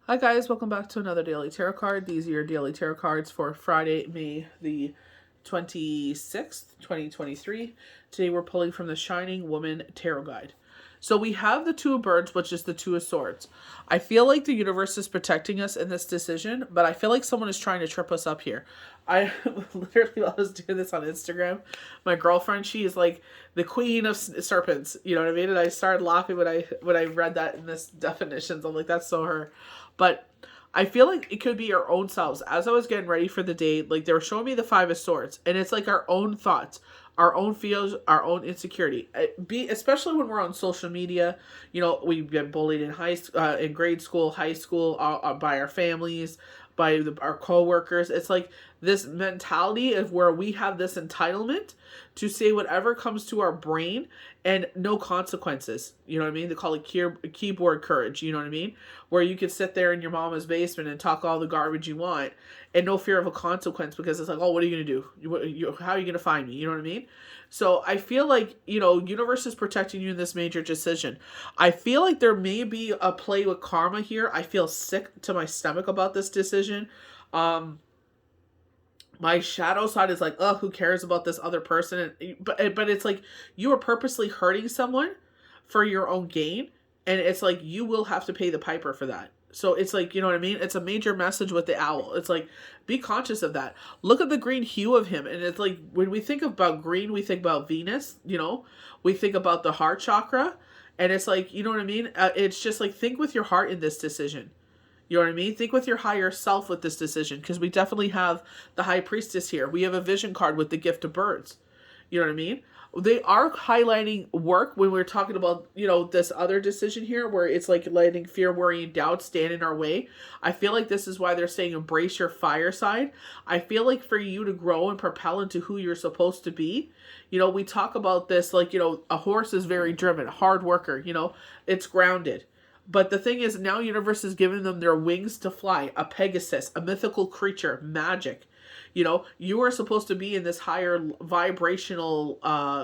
Hi guys, welcome back to another daily tarot card. These are your daily tarot cards for Friday, May the 26th, 2023. Today we're pulling from the Shining Woman Tarot Guide. So we have the Two of Birds, which is the Two of Swords. I feel like the universe is protecting us in this decision, but I feel like someone is trying to trip us up here. I literally, while I was doing this on Instagram, my girlfriend, she is like the queen of serpents. You know what I mean? And I started laughing when I read that in this definitions. I'm like, that's so her. But I feel like it could be our own selves. As I was getting ready for the day, like they were showing me the Five of Swords, and it's like our own thoughts, our own feels, our own insecurity. Especially when we're on social media. You know, we've been bullied in grade school, high school, by our families, by our coworkers. It's like this mentality of where we have this entitlement to say whatever comes to our brain and no consequences. You know what I mean? They call it keyboard courage. You know what I mean? Where you could sit there in your mama's basement and talk all the garbage you want and no fear of a consequence, because it's like, oh, what are you going to do? How are you going to find me? You know what I mean? So I feel like, universe is protecting you in this major decision. I feel like there may be a play with karma here. I feel sick to my stomach about this decision. My shadow side is like, oh, who cares about this other person? But it's like you are purposely hurting someone for your own gain, and it's like you will have to pay the piper for that. So it's like, you know what I mean? It's a major message with the owl. It's like, be conscious of that. Look at the green hue of him. And it's like, when we think about green, we think about Venus, we think about the heart chakra. And it's like, you know what I mean? It's just like, think with your heart in this decision. You know what I mean? Think with your higher self with this decision, because we definitely have the High Priestess here. We have a vision card with the Gift of Birds. You know what I mean? They are highlighting work when we're talking about, this other decision here where it's like letting fear, worry, and doubt stand in our way. I feel like this is why they're saying embrace your fire side. I feel like for you to grow and propel into who you're supposed to be, we talk about this like, a horse is very driven, a hard worker, it's grounded. But the thing is, now universe is giving them their wings to fly. A Pegasus, a mythical creature, magic. You are supposed to be in this higher vibrational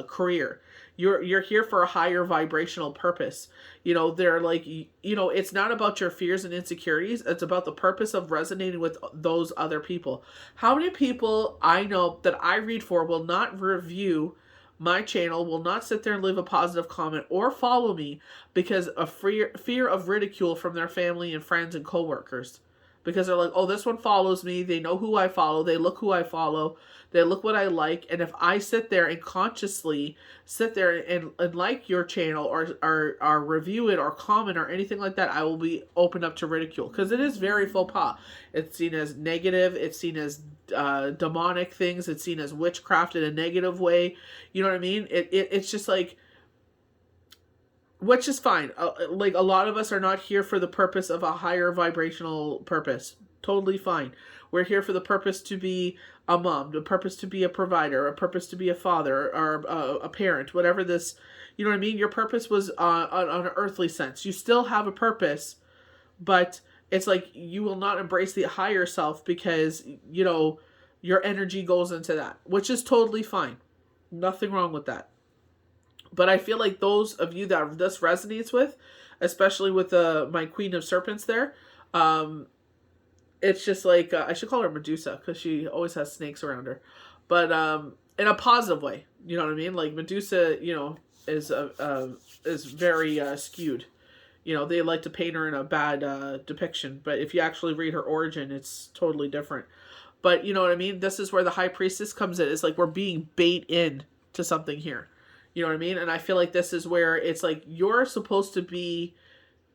career. You're here for a higher vibrational purpose. They're like, it's not about your fears and insecurities. It's about the purpose of resonating with those other people. How many people I know that I read for will not review my channel, will not sit there and leave a positive comment or follow me because of fear of ridicule from their family and friends and coworkers? Because they're like, oh, this one follows me. They know who I follow. They look who I follow. They look what I like. And if I sit there and consciously sit there and like your channel or review it or comment or anything like that, I will be open up to ridicule. Because it is very faux pas. It's seen as negative. It's seen as demonic things. It's seen as witchcraft in a negative way. You know what I mean? It's just like, which is fine. Like, a lot of us are not here for the purpose of a higher vibrational purpose. Totally fine. We're here for the purpose to be a mom, the purpose to be a provider, a purpose to be a father or a parent, whatever this, you know what I mean? Your purpose was on an earthly sense. You still have a purpose, but it's like you will not embrace the higher self because, your energy goes into that, which is totally fine. Nothing wrong with that. But I feel like those of you that this resonates with, especially with my Queen of Serpents there, it's just like, I should call her Medusa because she always has snakes around her. But in a positive way, you know what I mean? Like Medusa, is very skewed. They like to paint her in a bad depiction. But if you actually read her origin, it's totally different. But you know what I mean? This is where the High Priestess comes in. It's like we're being bait in to something here. You know what I mean? And I feel like this is where it's like you're supposed to be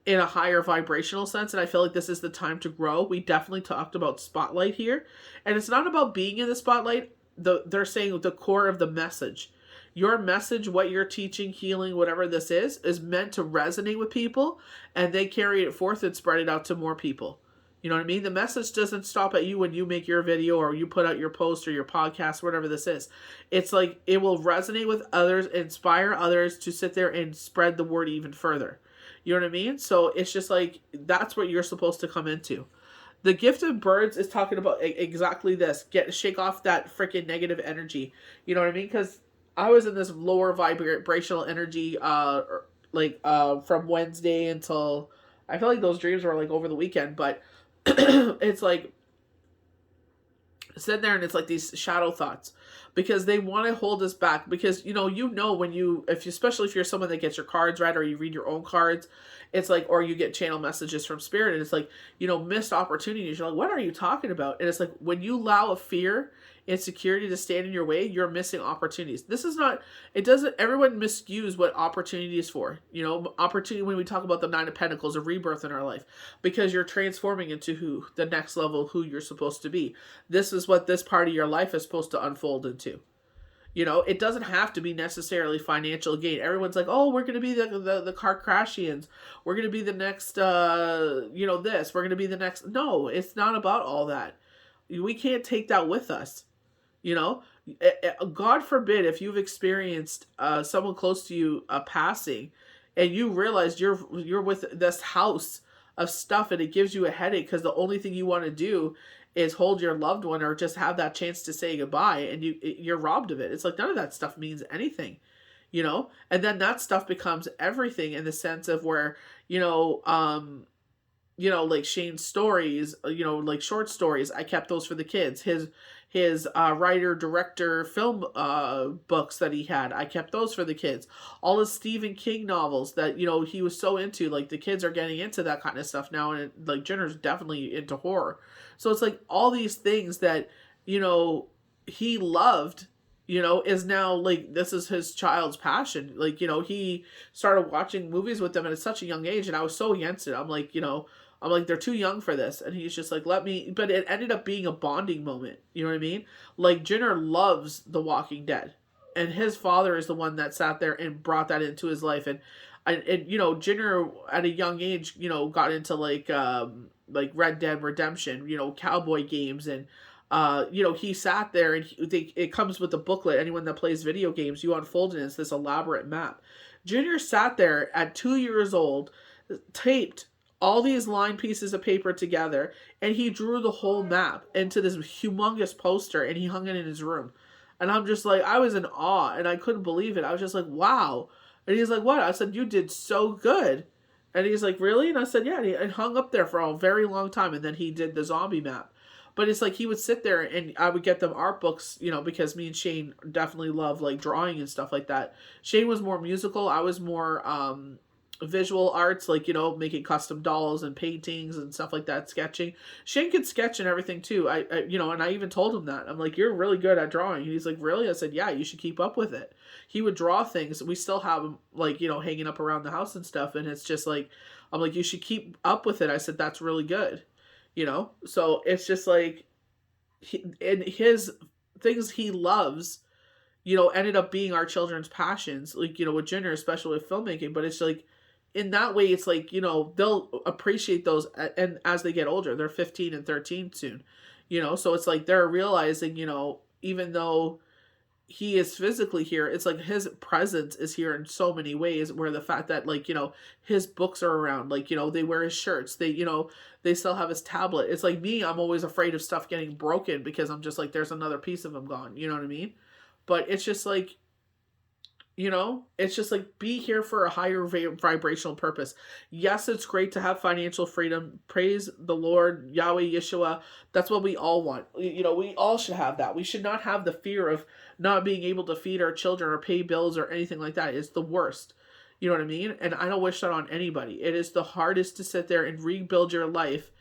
in a higher vibrational sense. And I feel like this is the time to grow. We definitely talked about spotlight here. And it's not about being in the spotlight. They're saying the core of the message. Your message, what you're teaching, healing, whatever this is meant to resonate with people. And they carry it forth and spread it out to more people. You know what I mean? The message doesn't stop at you when you make your video or you put out your post or your podcast, whatever this is. It's like it will resonate with others, inspire others to sit there and spread the word even further. You know what I mean? So it's just like that's what you're supposed to come into. The Gift of Birds is talking about exactly this. Shake off that freaking negative energy. You know what I mean? Because I was in this lower vibrational energy from Wednesday until I feel like those dreams were like over the weekend, but it's like sit there and it's like these shadow thoughts because they want to hold us back because when you if you, especially if you're someone that gets your cards read or you read your own cards, it's like, or you get channel messages from spirit and it's like, missed opportunities. You're like, what are you talking about? And it's like when you allow a fear, insecurity to stand in your way, you're missing opportunities. This is not, it doesn't, everyone miscues what opportunity is for. Opportunity, when we talk about the Nine of Pentacles, a rebirth in our life, because you're transforming into the next level, who you're supposed to be. This is what this part of your life is supposed to unfold into. It doesn't have to be necessarily financial gain. Everyone's like, oh, we're going to be the Kardashians. We're going to be the next, this. We're going to be the next. No, it's not about all that. We can't take that with us. God forbid if you've experienced someone close to you passing and you realize you're with this house of stuff and it gives you a headache because the only thing you want to do is hold your loved one or just have that chance to say goodbye and you're robbed of it. It's like none of that stuff means anything, and then that stuff becomes everything in the sense of where, like Shane's stories, like short stories, I kept those for the kids. His writer, director, film books that he had, I kept those for the kids. All his Stephen King novels that, he was so into, like the kids are getting into that kind of stuff now. And like Jenner's definitely into horror. So it's like all these things that, he loved, is now like, this is his child's passion. Like, he started watching movies with them at such a young age and I was so against it. I'm like, they're too young for this. And he's just like, but it ended up being a bonding moment. You know what I mean? Like Jenner loves The Walking Dead and his father is the one that sat there and brought that into his life. And Jenner at a young age, got into like Red Dead Redemption, cowboy games. And, he sat there and it comes with a booklet. Anyone that plays video games, you unfold it and it's this elaborate map. Jenner sat there at 2 years old, taped all these line pieces of paper together, and he drew the whole map into this humongous poster, and he hung it in his room. And I'm just like, I was in awe, and I couldn't believe it. I was just like, wow. And he's like, what? I said, you did so good. And he's like, really? And I said, yeah. And he hung up there for a very long time, and then he did the zombie map. But it's like he would sit there, and I would get them art books, because me and Shane definitely love, like, drawing and stuff like that. Shane was more musical. I was more visual arts, like, making custom dolls and paintings and stuff like that, sketching. Shane could sketch and everything too. I and I even told him that. I'm like, you're really good at drawing. And he's like, really? I said, yeah, you should keep up with it. He would draw things. We still have them, like, hanging up around the house and stuff. And it's just like, I'm like, you should keep up with it. I said, that's really good. So it's just like, and his things he loves, ended up being our children's passions, like, with Jenner, especially with filmmaking. But it's like, in that way, it's like, they'll appreciate those, and as they get older, they're 15 and 13 soon, so it's like they're realizing, even though he is physically here, it's like his presence is here in so many ways, where the fact that, like, his books are around, like, they wear his shirts, they still have his tablet. It's like me, I'm always afraid of stuff getting broken because I'm just like, there's another piece of him gone, you know what I mean? But it's just like, it's just like, be here for a higher vibrational purpose. Yes, it's great to have financial freedom. Praise the Lord, Yahweh, Yeshua. That's what we all want. We all should have that. We should not have the fear of not being able to feed our children or pay bills or anything like that. It's the worst. You know what I mean? And I don't wish that on anybody. It is the hardest to sit there and rebuild your life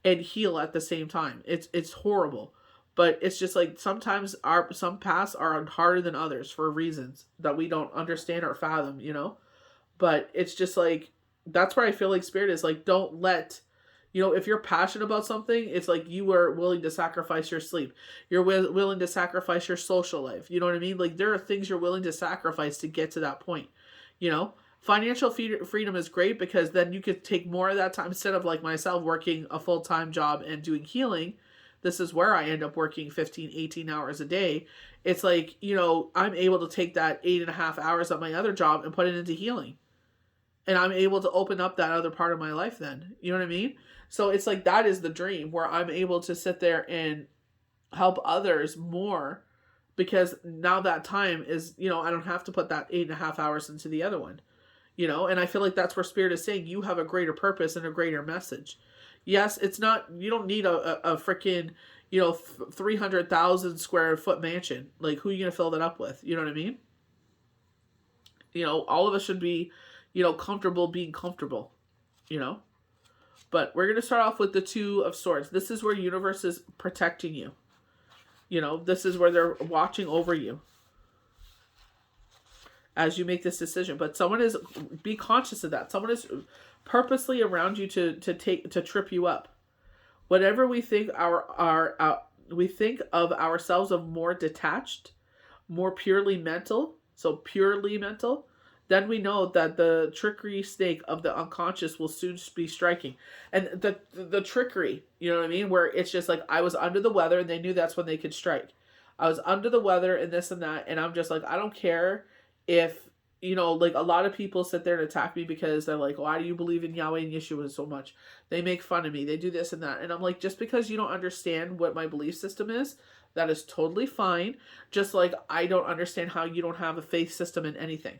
and heal at the same time. It's horrible. But it's just like, sometimes some paths are harder than others for reasons that we don't understand or fathom, But it's just like, that's where I feel like Spirit is like, don't let, if you're passionate about something, it's like you are willing to sacrifice your sleep. You're willing to sacrifice your social life. You know what I mean? Like, there are things you're willing to sacrifice to get to that point, Financial freedom is great because then you could take more of that time instead of, like myself, working a full-time job and doing healing. This is where I end up working 15, 18 hours a day. It's like, I'm able to take that 8.5 hours of my other job and put it into healing. And I'm able to open up that other part of my life then. You know what I mean? So it's like, that is the dream, where I'm able to sit there and help others more, because now that time is, I don't have to put that 8.5 hours into the other one. And I feel like that's where Spirit is saying you have a greater purpose and a greater message. Yes, it's not, you don't need a freaking, 300,000 square foot mansion. Like, who are you going to fill that up with? You know what I mean? All of us should be, comfortable being comfortable, But we're going to start off with the Two of Swords. This is where universe is protecting you. This is where they're watching over you as you make this decision. But be conscious of that. Someone is purposely around you to trip you up. Whatever we think we think of ourselves of more detached, more purely mental, then we know that the trickery snake of the unconscious will soon be striking. And the trickery, you know what I mean? Where it's just like, I was under the weather and they knew that's when they could strike. I was under the weather and this and that. And I'm just like, I don't care if, like a lot of people sit there and attack me because they're like, why do you believe in Yahweh and Yeshua so much? They make fun of me. They do this and that. And I'm like, just because you don't understand what my belief system is, that is totally fine. Just like I don't understand how you don't have a faith system in anything.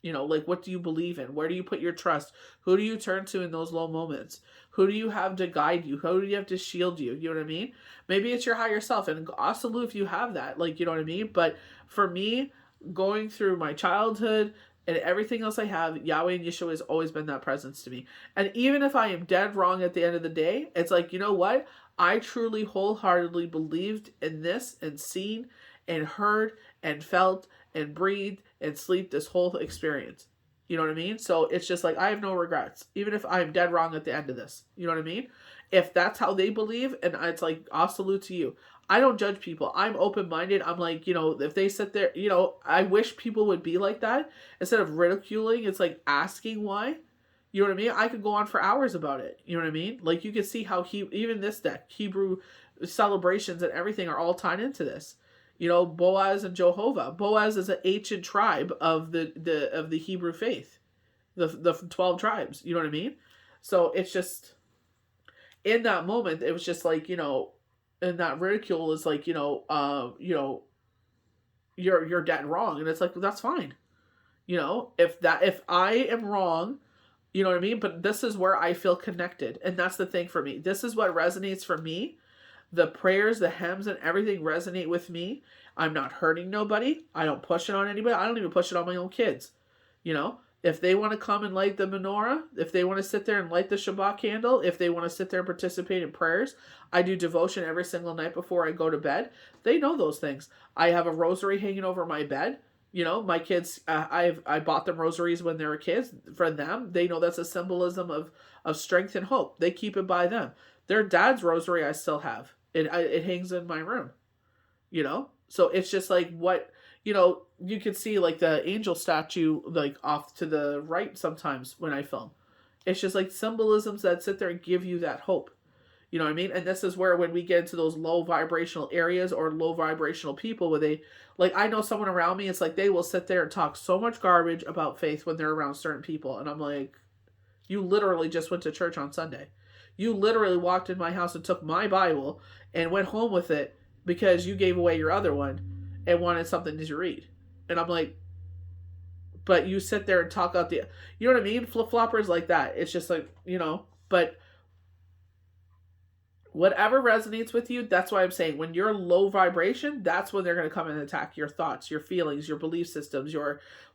Like, what do you believe in? Where do you put your trust? Who do you turn to in those low moments? Who do you have to guide you? Who do you have to shield you? You know what I mean? Maybe it's your higher self. And Asalu, if you have that, like, you know what I mean? But for me, going through my childhood and everything else I have, Yahweh and Yeshua has always been that presence to me. And even if I am dead wrong at the end of the day, it's like, you know what? I truly wholeheartedly believed in this and seen and heard and felt and breathed and sleep this whole experience. You know what I mean? So it's just like, I have no regrets, even if I'm dead wrong at the end of this. You know what I mean? If that's how they believe, and it's like, I'll salute to you. I don't judge people. I'm open-minded. I'm like, if they sit there, I wish people would be like that. Instead of ridiculing, it's like asking why. You know what I mean? I could go on for hours about it. You know what I mean? Like, you can see how even this deck, Hebrew celebrations and everything are all tied into this. Boaz and Jehovah. Boaz is an ancient tribe of the Hebrew faith, the 12 tribes. You know what I mean? So it's just, in that moment, it was just like, and that ridicule is like, you're dead wrong, and it's like, that's fine. If I am wrong, you know what I mean? But this is where I feel connected, and that's the thing for me. This is what resonates for me. The prayers, the hymns, and everything resonate with me. I'm not hurting nobody. I don't push it on anybody. I don't even push it on my own kids. If they want to come and light the menorah, if they want to sit there and light the Shabbat candle, if they want to sit there and participate in prayers, I do devotion every single night before I go to bed. They know those things. I have a rosary hanging over my bed. My kids, I bought them rosaries when they were kids. For them, they know that's a symbolism of strength and hope. They keep it by them. Their dad's rosary I still have. It hangs in my room. So it's just like what, you can see like the angel statue like off to the right sometimes when I film. It's just like symbolisms that sit there and give you that hope. You know what I mean? And this is where, when we get into those low vibrational areas or low vibrational people, where they, like, I know someone around me, it's like they will sit there and talk so much garbage about faith when they're around certain people. And I'm like, you literally just went to church on Sunday. You literally walked in my house and took my Bible and went home with it because you gave away your other one and wanted something to read. And I'm like, but you sit there and talk out the, you know what I mean? Flip-floppers like that. It's just like, but whatever resonates with you, that's why I'm saying, when you're low vibration, that's when they're going to come and attack your thoughts, your feelings, your belief systems,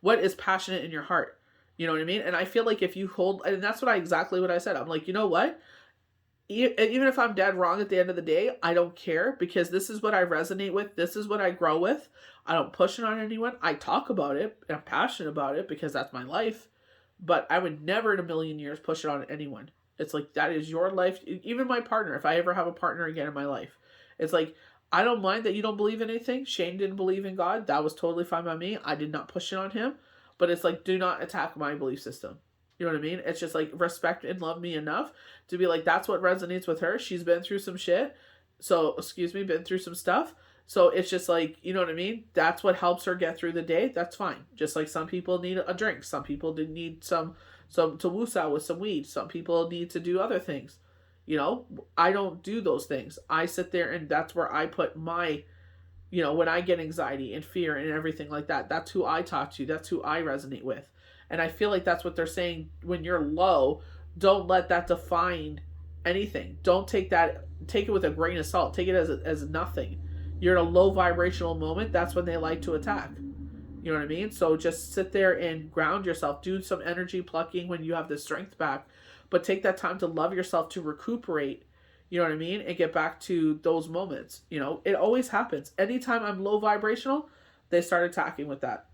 what is passionate in your heart. You know what I mean? And I feel like if you hold, and that's exactly what I said. I'm like, you know what? Even if I'm dead wrong at the end of the day, I don't care, because this is what I resonate with. This is what I grow with. I don't push it on anyone. I talk about it, and I'm passionate about it because that's my life. But I would never in a million years push it on anyone. It's like, that is your life. Even my partner, if I ever have a partner again in my life, it's like, I don't mind that you don't believe in anything. Shane didn't believe in God. That was totally fine by me. I did not push it on him. But it's like, do not attack my belief system. You know what I mean? It's just like, respect and love me enough to be like, that's what resonates with her. She's been through some shit. So, been through some stuff. So it's just like, you know what I mean? That's what helps her get through the day. That's fine. Just like some people need a drink. Some people need some to woosah with some weed. Some people need to do other things. I don't do those things. I sit there, and that's where I put my, when I get anxiety and fear and everything like that, that's who I talk to. That's who I resonate with. And I feel like that's what they're saying. When you're low, don't let that define anything. Don't take it with a grain of salt. Take it as nothing. You're in a low vibrational moment. That's when they like to attack. You know what I mean? So just sit there and ground yourself. Do some energy plucking when you have the strength back. But take that time to love yourself, to recuperate, you know what I mean? And get back to those moments. You know, it always happens. Anytime I'm low vibrational, they start attacking with that.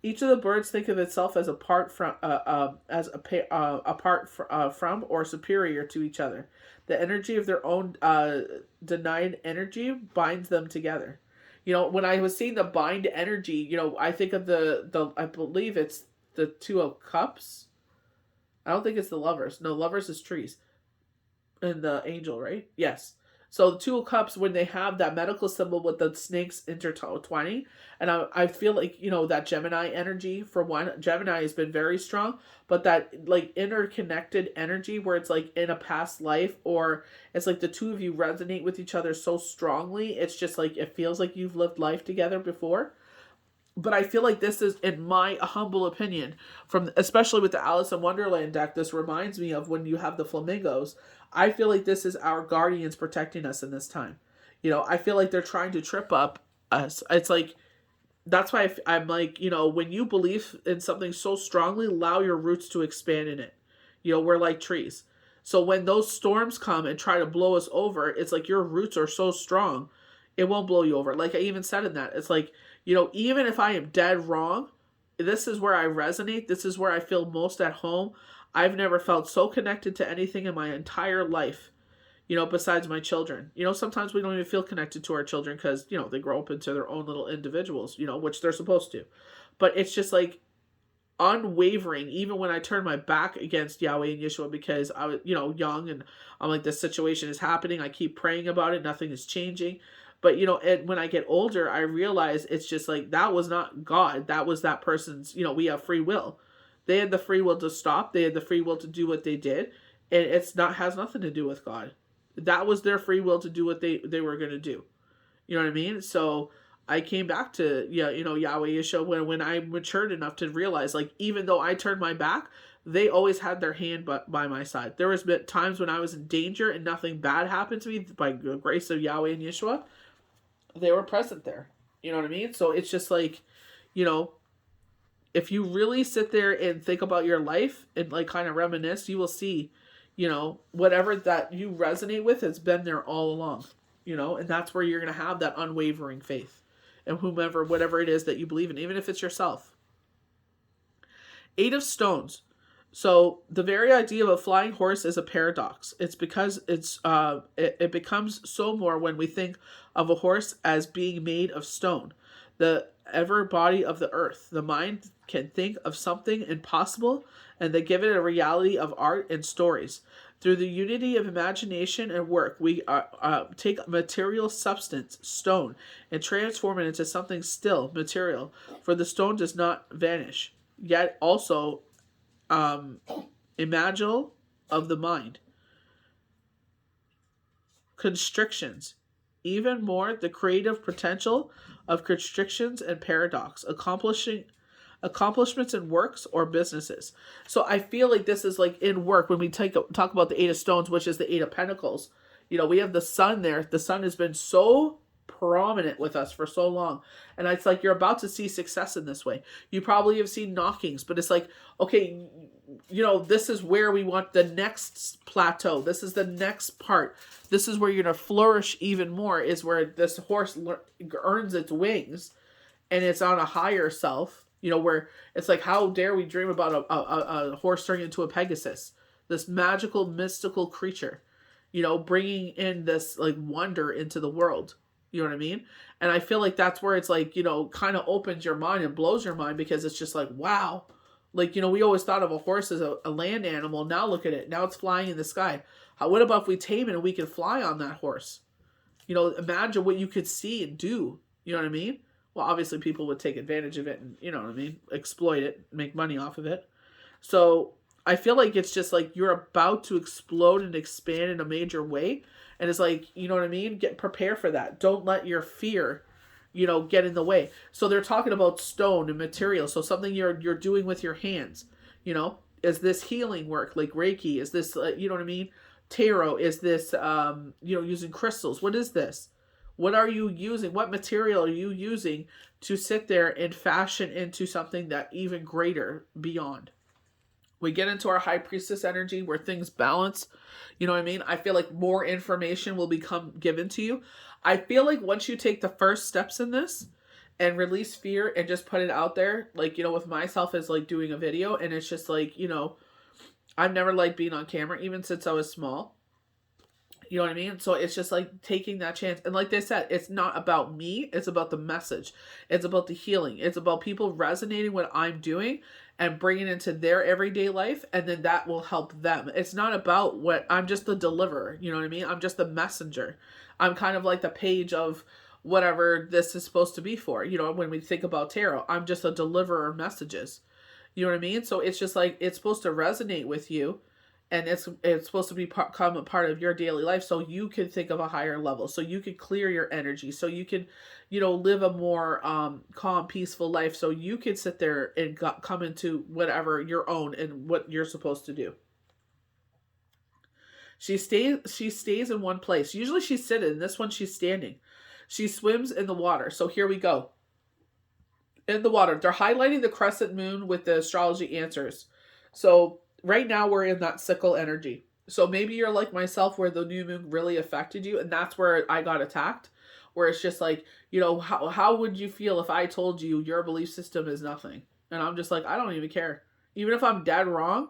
Each of the birds think of itself as apart from, from or superior to each other. The energy of their own denied energy binds them together. You know, when I was seeing the bind energy, you know, I think of the I believe it's the Two of Cups. I don't think it's the Lovers. No, Lovers is trees. And the angel, right? Yes. So the Two of Cups, when they have that medical symbol with the snakes intertwining, and I feel like, you know, that Gemini energy, for one, Gemini has been very strong, but that like interconnected energy where it's like in a past life, or it's like the two of you resonate with each other so strongly, it's just like it feels like you've lived life together before. But I feel like this is, in my humble opinion, from especially with the Alice in Wonderland deck, this reminds me of when you have the flamingos. I feel like this is our guardians protecting us in this time. You know, I feel like they're trying to trip up us. It's like, that's why I'm like, you know, when you believe in something so strongly, allow your roots to expand in it. You know, we're like trees. So when those storms come and try to blow us over, it's like your roots are so strong, it won't blow you over. Like I even said in that, it's like, you know, even if I am dead wrong, this is where I resonate. This is where I feel most at home. I've never felt so connected to anything in my entire life, you know, besides my children. You know, sometimes we don't even feel connected to our children because, you know, they grow up into their own little individuals, you know, which they're supposed to. But it's just like unwavering, even when I turn my back against Yahweh and Yeshua, because I was, you know, young, and I'm like, this situation is happening. I keep praying about it. Nothing is changing. But, you know, when I get older, I realize it's just like, that was not God. That was that person's, you know, we have free will. They had the free will to stop. They had the free will to do what they did. And has nothing to do with God. That was their free will to do what they were going to do. You know what I mean? So I came back to, yeah, you know, Yahweh Yeshua when I matured enough to realize, like, even though I turned my back, they always had their hand by my side. There was been times when I was in danger and nothing bad happened to me by the grace of Yahweh and Yeshua. They were present there. You know what I mean? So it's just like, you know, if you really sit there and think about your life and like kind of reminisce, you will see, you know, whatever that you resonate with has been there all along, you know, and that's where you're going to have that unwavering faith in whomever, whatever it is that you believe in, even if it's yourself. 8 of Stones. So the very idea of a flying horse is a paradox. It's because it becomes so more when we think of a horse as being made of stone, the ever body of the earth. The mind can think of something impossible, and they give it a reality of art and stories. Through the unity of imagination and work, we take material substance, stone, and transform it into something still material. For the stone does not vanish, yet also imaginal of the mind. Constrictions. Even more, the creative potential of constrictions and paradox, accomplishments in works or businesses. So I feel like this is like in work when we talk about the 8 of Stones, which is the 8 of Pentacles. You know, we have the sun there. The sun has been so prominent with us for so long, and it's like you're about to see success in this way. You probably have seen knockings, but it's like, okay, you know, this is where we want the next plateau. This is the next part. This is where you're going to flourish even more, is where this horse earns its wings and it's on a higher self, you know, where it's like, how dare we dream about a horse turning into a Pegasus, this magical, mystical creature, you know, bringing in this like wonder into the world. You know what I mean? And I feel like that's where it's like, you know, kind of opens your mind and blows your mind, because it's just like, wow. Like, you know, we always thought of a horse as a land animal. Now look at it. Now it's flying in the sky. What about if we tame it and we can fly on that horse? You know, imagine what you could see and do. You know what I mean? Well, obviously people would take advantage of it and, you know what I mean, exploit it, make money off of it. So I feel like it's just like you're about to explode and expand in a major way. And it's like, you know what I mean? Prepare for that. Don't let your fear get in the way. So they're talking about stone and material. So something you're doing with your hands, is this healing work like Reiki? Is this, you know what I mean? Tarot? Is this, using crystals? What is this? What are you using? What material are you using to sit there and fashion into something that even greater beyond? We get into our high priestess energy where things balance. You know what I mean? I feel like more information will become given to you. I feel like once you take the first steps in this and release fear and just put it out there, like, with myself as like doing a video, and it's just like, I've never liked being on camera, even since I was small. You know what I mean? So it's just like taking that chance. And like they said, it's not about me. It's about the message. It's about the healing. It's about people resonating what I'm doing and bringing it into their everyday life. And then that will help them. It's not about I'm just the deliverer. You know what I mean? I'm just the messenger. I'm kind of like the page of whatever this is supposed to be for. When we think about tarot, I'm just a deliverer of messages. You know what I mean? So it's just like, it's supposed to resonate with you. And it's supposed to become a part of your daily life, so you can think of a higher level, so you can clear your energy, so you can, live a more calm, peaceful life, so you can sit there and come into whatever your own and what you're supposed to do. She stays in one place. Usually she's sitting. This one she's standing. She swims in the water. So here we go. In the water. They're highlighting the crescent moon with the astrology answers. So right now we're in that sickle energy. So maybe you're like myself where the new moon really affected you, and that's where I got attacked. Where it's just like, how would you feel if I told you your belief system is nothing? And I'm just like, I don't even care. Even if I'm dead wrong,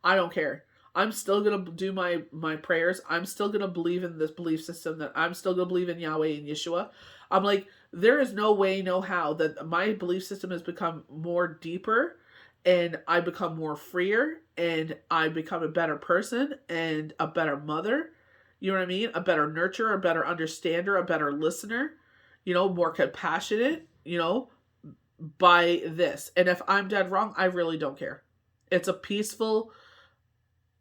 I don't care. I'm still going to do my prayers. I'm still going to believe in this belief system, that I'm still going to believe in Yahweh and Yeshua. I'm like, there is no way, no how that my belief system has become more deeper, and I become more freer, and I become a better person and a better mother. You know what I mean? A better nurturer, a better understander, a better listener, more compassionate, by this. And if I'm dead wrong, I really don't care. It's a peaceful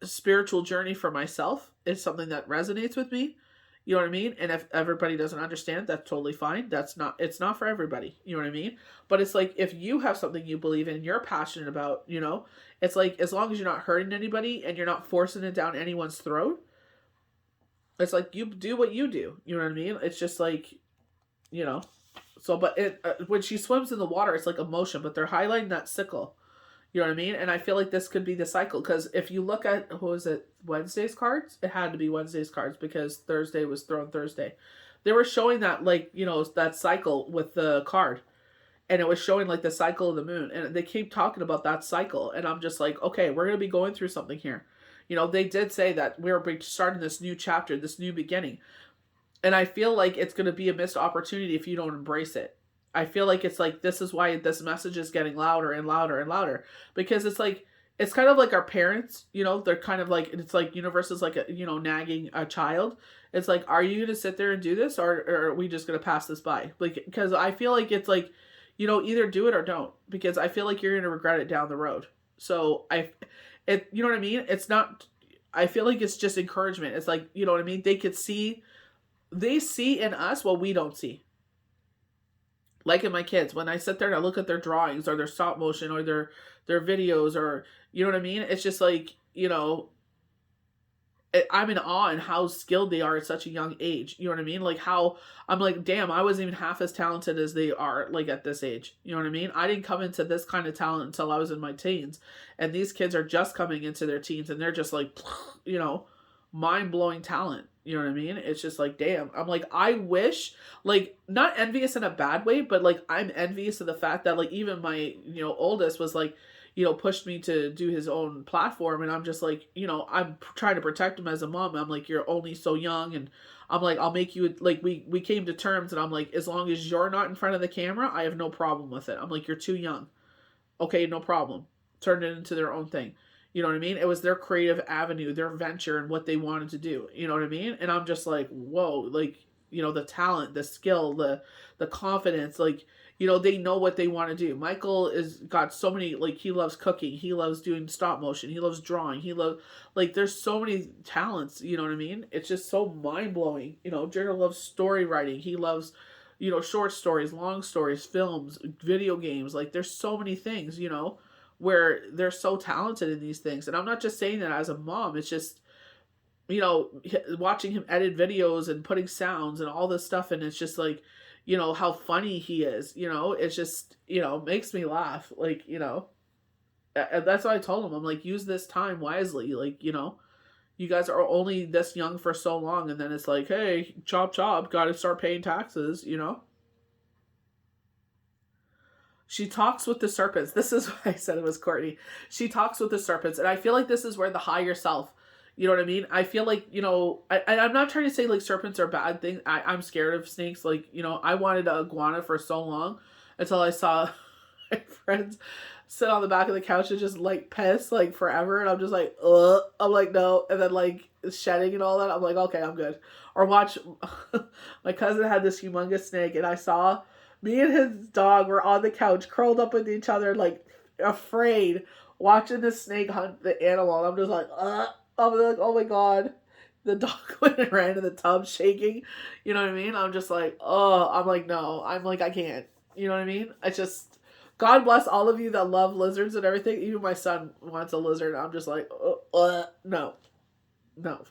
spiritual journey for myself. It's something that resonates with me. You know what I mean? And if everybody doesn't understand, that's totally fine. It's not for everybody. You know what I mean? But it's like, if you have something you believe in, you're passionate about, it's like, as long as you're not hurting anybody and you're not forcing it down anyone's throat, it's like, you do what you do. You know what I mean? It's just like, so, but when she swims in the water, it's like emotion, but they're highlighting that sickle. You know what I mean? And I feel like this could be the cycle, because if you look at, Wednesday's cards? It had to be Wednesday's cards, because Thursday was thrown Thursday. They were showing that, like, that cycle with the card. And it was showing, like, the cycle of the moon. And they keep talking about that cycle. And I'm just like, okay, we're going to be going through something here. They did say that we're starting this new chapter, this new beginning. And I feel like it's going to be a missed opportunity if you don't embrace it. I feel like it's like, this is why this message is getting louder and louder and louder, because it's like, it's kind of like our parents, they're kind of like, it's like universe is like, nagging a child. It's like, are you going to sit there and do this, or are we just going to pass this by? Like, because I feel like it's like, either do it or don't, because I feel like you're going to regret it down the road. So you know what I mean? It's not, I feel like it's just encouragement. It's like, you know what I mean? They see in us what we don't see. Like in my kids, when I sit there and I look at their drawings or their stop motion or their videos, or, you know what I mean? It's just like, I'm in awe in how skilled they are at such a young age. You know what I mean? Like, how I'm like, damn, I wasn't even half as talented as they are, like, at this age. You know what I mean? I didn't come into this kind of talent until I was in my teens. And these kids are just coming into their teens, and they're just like, mind-blowing talent. You know what I mean? It's just like, damn. I'm like, I wish, like, not envious in a bad way, but like, I'm envious of the fact that, like, even my, oldest was like, pushed me to do his own platform. And I'm just like, I'm trying to protect him as a mom. I'm like, you're only so young. And I'm like, I'll make you, like, we came to terms, and I'm like, as long as you're not in front of the camera, I have no problem with it. I'm like, you're too young. Okay, no problem. Turn it into their own thing. You know what I mean? It was their creative avenue, their venture, and what they wanted to do. You know what I mean? And I'm just like, whoa, like, the talent, the skill, the confidence, like, they know what they want to do. Michael is got so many, like, he loves cooking. He loves doing stop motion. He loves drawing. He loves, like, there's so many talents, you know what I mean? It's just so mind blowing. Jared loves story writing. He loves, short stories, long stories, films, video games. Like, there's so many things, where they're so talented in these things. And I'm not just saying that as a mom. It's just, watching him edit videos and putting sounds and all this stuff. And it's just like, how funny he is, it's just, makes me laugh. Like, that's what I told him. I'm like, use this time wisely. Like, you guys are only this young for so long. And then it's like, hey, chop, chop, got to start paying taxes, She talks with the serpents. This is why I said it was Courtney. She talks with the serpents. And I feel like this is where the higher self, you know what I mean? I feel like, I'm not trying to say like serpents are bad things. I'm scared of snakes. Like, I wanted an iguana for so long until I saw my friends sit on the back of the couch and just like piss like forever. And I'm just like, ugh. I'm like, no. And then like shedding and all that. I'm like, okay, I'm good. Or watch, my cousin had this humongous snake and I saw me and his dog were on the couch curled up with each other, like afraid, watching the snake hunt the animal. And I'm just like, ugh. I'm like, oh my god. The dog went and ran in the tub shaking. You know what I mean? I'm just like, oh, I'm like, no. I'm like, I can't. You know what I mean? I just, God bless all of you that love lizards and everything. Even my son wants a lizard. I'm just like, no. No.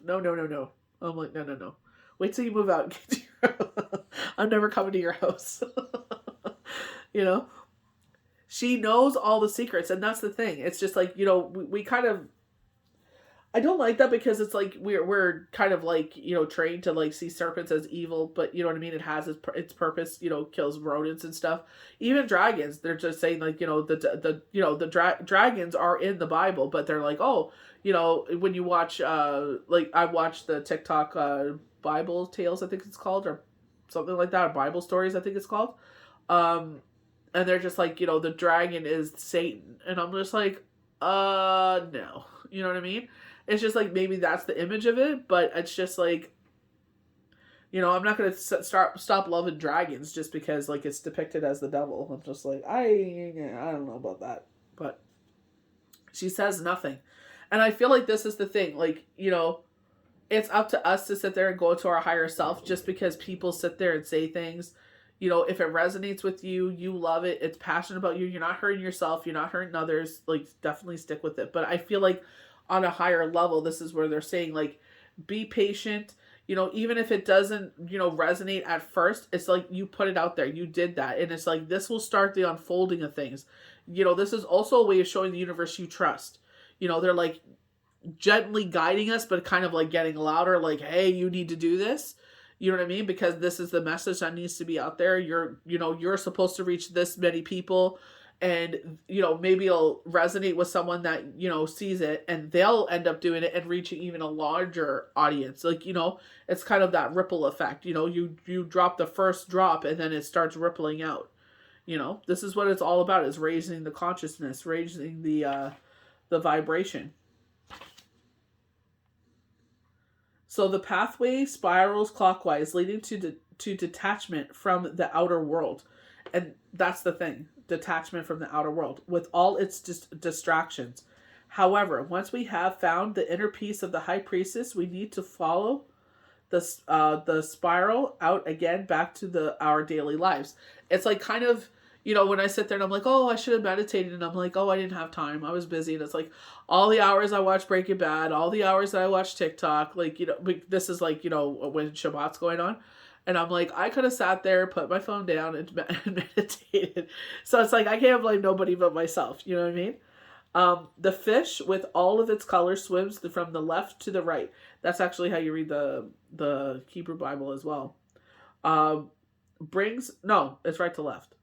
I'm like, no. Wait till you move out and get to your house. I'm never coming to your house. She knows all the secrets. And that's the thing. It's just like, we kind of, I don't like that because it's like we're kind of like, trained to like see serpents as evil, but you know what I mean? It has its purpose, kills rodents and stuff. Even dragons, they're just saying like, dragons are in the Bible, but they're like, oh, when you watch, like I watched the TikTok, Bible Tales, I think it's called, or something like that, or Bible Stories, I think it's called. And they're just like, the dragon is Satan. And I'm just like, no. You know what I mean? It's just like, maybe that's the image of it, but it's just like, I'm not going to stop loving dragons just because like it's depicted as the devil. I'm just like, I don't know about that. But she says nothing. And I feel like this is the thing, like, it's up to us to sit there and go to our higher self. Just because people sit there and say things, if it resonates with you, you love it, it's passionate about you, you're not hurting yourself, you're not hurting others, like definitely stick with it. But I feel like on a higher level, this is where they're saying like, be patient, even if it doesn't, resonate at first, it's like you put it out there, you did that. And it's like, this will start the unfolding of things. This is also a way of showing the universe you trust. They're like gently guiding us, but kind of like getting louder, like, hey, you need to do this. You know what I mean? Because this is the message that needs to be out there. You're supposed to reach this many people. And, maybe it'll resonate with someone that, sees it and they'll end up doing it and reaching even a larger audience. Like, it's kind of that ripple effect. You drop the first drop and then it starts rippling out. This is what it's all about, is raising the consciousness, raising the vibration. So the pathway spirals clockwise, leading to detachment from the outer world. And that's the thing. Detachment from the outer world with all its distractions. However, once we have found the inner peace of the high priestess, we need to follow the spiral out again back to our daily lives. It's like kind of, when I sit there and I'm like, oh, I should have meditated, and I'm like, oh, I didn't have time, I was busy. And it's like all the hours I watch Breaking Bad, all the hours that I watch TikTok, like, this is like, when Shabbat's going on. And I'm like, I could have sat there, put my phone down, and meditated. So it's like, I can't blame nobody but myself. You know what I mean? The fish, with all of its colors, swims from the left to the right. That's actually how you read the Hebrew Bible as well. It's right to left.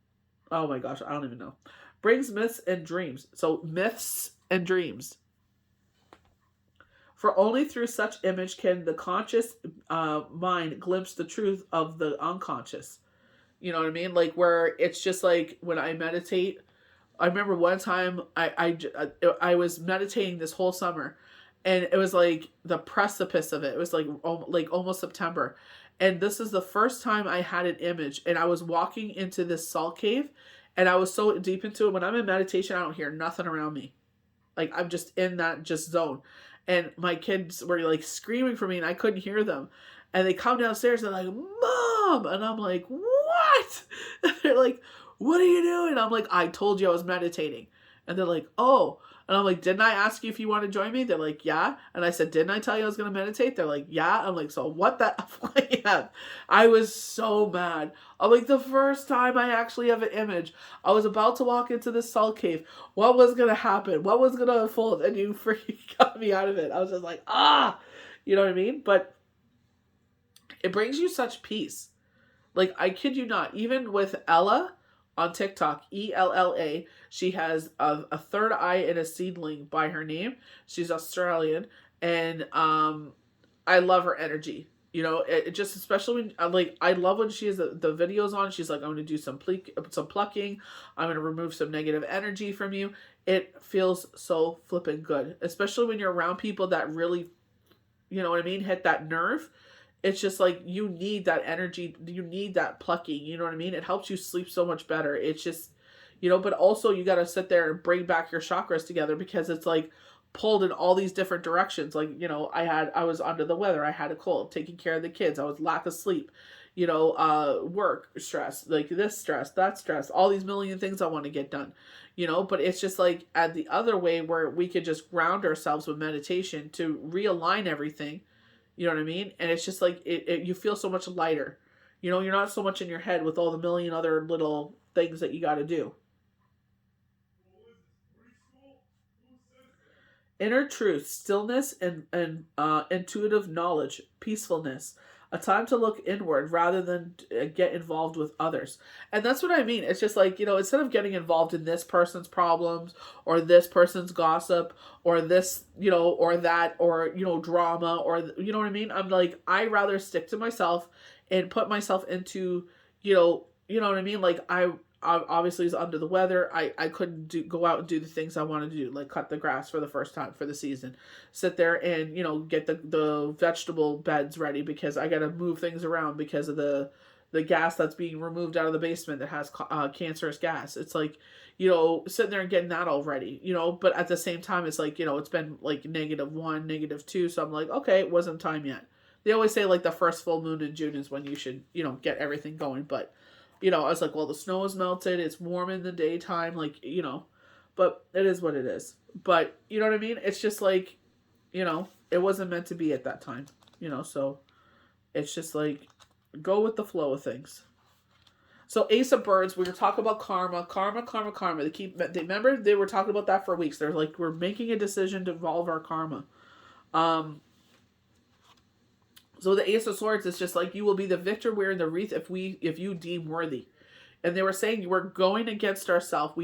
Oh my gosh, I don't even know. Brings myths and dreams. So myths and dreams. For only through such image can the conscious mind glimpse the truth of the unconscious. You know what I mean? Like, where it's just like when I meditate. I remember one time I was meditating this whole summer, and it was like the precipice of it. It was like almost September. And this is the first time I had an image, and I was walking into this salt cave, and I was so deep into it. When I'm in meditation, I don't hear nothing around me. Like, I'm just in that zone. And my kids were like screaming for me, and I couldn't hear them. And they come downstairs and they're like, Mom! And I'm like, what? what? And they're like, what are you doing? I'm like, I told you I was meditating. And they're like, oh. And I'm like, didn't I ask you if you want to join me? They're like, yeah. And I said, didn't I tell you I was going to meditate? They're like, yeah. I'm like, so what the? Yeah. I was so mad. I'm like, the first time I actually have an image, I was about to walk into the salt cave. What was going to happen? What was going to unfold? And you freaking got me out of it. I was just like, ah. You know what I mean? But it brings you such peace. Like, I kid you not, even with Ella on TikTok, Ella, she has a third eye and a seedling by her name. She's Australian, and I love her energy. You know, it just, especially when, like, I love when she has the videos on. She's like, I'm going to do some plucking. I'm going to remove some negative energy from you. It feels so flippin' good, especially when you're around people that really, you know what I mean, hit that nerve. It's just like, you need that energy. You need that plucking. You know what I mean? It helps you sleep so much better. It's just, you know, but also you got to sit there and bring back your chakras together, because it's like pulled in all these different directions. Like, you know, I was under the weather. I had a cold, taking care of the kids. I was lack of sleep, you know, work stress, like this stress, that stress, all these million things I want to get done, you know, but it's just like at the other way where we could just ground ourselves with meditation to realign everything. You know what I mean? And it's just like, you feel so much lighter. You know, you're not so much in your head with all the million other little things that you got to do. Inner truth, stillness, and intuitive knowledge, peacefulness. A time to look inward rather than get involved with others. And that's what I mean. It's just like, you know, instead of getting involved in this person's problems or this person's gossip or this, you know, or that, or, you know, drama, or, you know what I mean? I'm like, I rather stick to myself and put myself into, you know what I mean? Like, I obviously was under the weather. I couldn't go out and do the things I wanted to do, like cut the grass for the first time for the season, sit there and, you know, get the vegetable beds ready, because I got to move things around because of the gas that's being removed out of the basement that has cancerous gas. It's like, you know, sitting there and getting that all ready, you know, but at the same time, it's like, you know, it's been like -1, -2. So I'm like, okay, it wasn't time yet. They always say like the first full moon in June is when you should, you know, get everything going. But, you know, I was like, well, the snow is melted. It's warm in the daytime. Like, you know, but it is what it is. But, you know what I mean? It's just like, you know, it wasn't meant to be at that time, you know, so it's just like, go with the flow of things. So Ace of Birds, we were talking about karma. They remember they were talking about that for weeks. They're like, we're making a decision to evolve our karma. So the Ace of Swords is just like, you will be the victor wearing the wreath if you deem worthy. And they were saying we're going against ourselves.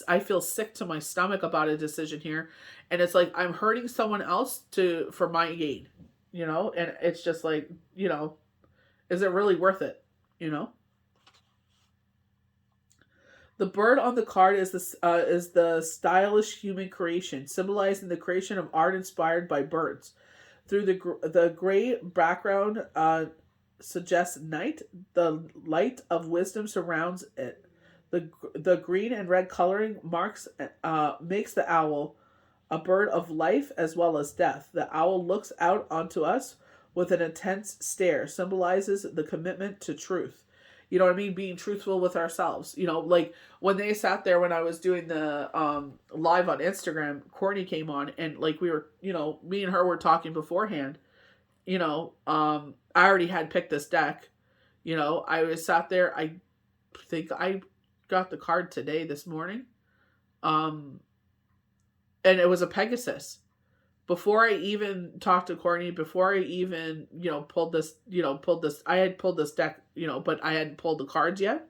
I feel sick to my stomach about a decision here, and it's like I'm hurting someone else for my gain, you know. And it's just like, you know, is it really worth it, you know? The bird on the card is the stylish human creation, symbolizing the creation of art inspired by birds. Through the gray background suggests night. The light of wisdom surrounds it. The green and red coloring makes the owl a bird of life as well as death. The owl looks out onto us with an intense stare, symbolizes the commitment to truth. You know what I mean? Being truthful with ourselves. You know, like when they sat there when I was doing the live on Instagram, Courtney came on, and like we were, you know, me and her were talking beforehand. You know, I already had picked this deck. You know, I was sat there. I think I got the card this morning. And it was a Pegasus. Before I even talked to Courtney, before I even, you know, pulled this, I had pulled this deck, you know, but I hadn't pulled the cards yet.